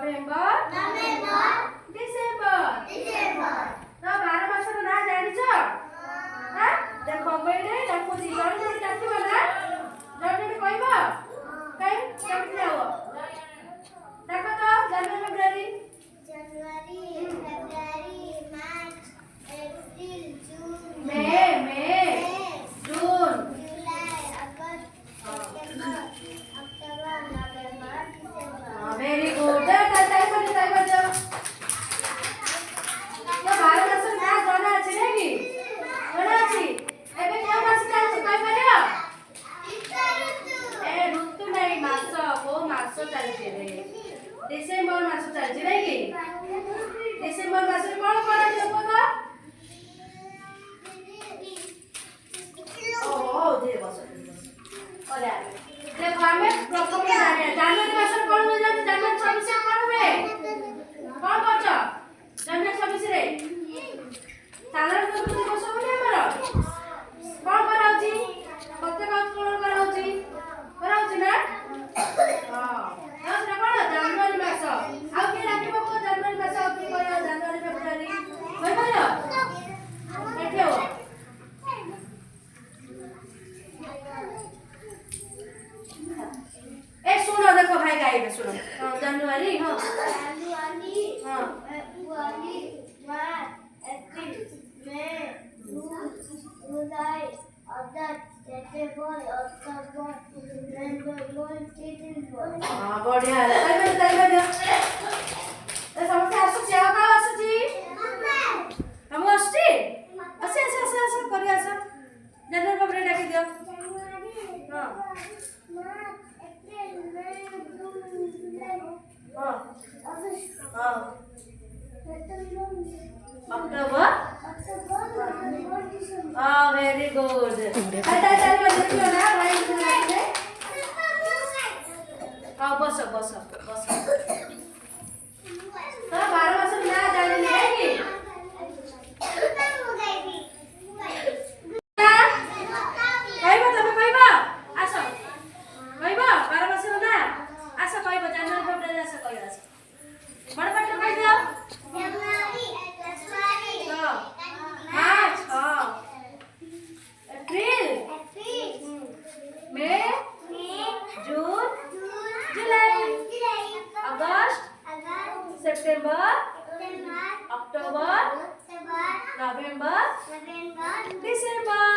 नवेम्बर December तो 12 मासर ना जानिछ हां देखो मैले डाकुची जल्दी डाकिबो ना जल्दी कहबो कहीं केमति जाओ देखो तो जनवरी फेब्रुअरी मार्च अप्रैल जून मई जून जुलाई अगस्त सितंबर अक्टोबर नवंबर डिसेंबर वेरी गुड टाइम बजाओ तो 12 मास ना जणा अछि नेकी जणा अछि एबे कोन मास चालछि कहि परियो ए ऋतु नहीं मास को मास चालछि रे डिसेंबर मास चालछि नेकी डिसेंबर मास रे कोन कोन अछि कोन ओ धीरे बस ओला देखो हमें प्रथम जनवरी मास कोन हो जात जनवरी 26 कोन हुए कोन करछ जनवरी 26 रे साधारण प्रकृति बस होने हमर कोन कराउची कते काउंट कोन कराउची ना हां दस रे कोन जनवरी मास आ के लागिबो को जनवरी मास आ के करा जनवरी फेब्रुअरी होय परियो देखियो ए सुनो देखो भाई गाइबे सुनो जनवरी हां फरवरी मार्च अप्रैल मई जून जुलाई अगस्त सितंबर अक्टूबर नवंबर डिसेंबर हां बढ़िया ताई दे ए समझ आसुची आ का आसुची हम आसुची असे करिया आस जनवरी फेब्रुअरी डाकी दियो हां अक्टोबर वेरी गुड बस 12 मास ना जानी है कि कहबो तमे कहबो आस कहबो 12 मास ना आस कहबो जनवरी फेब्रुअरी आस कहबो आस बड़ बड़ कह दियो जनवरी फरवरी मार्च अप्रैल मई जून जुलाई अगस्त सितंबर अक्टूबर नवंबर डिसेंबर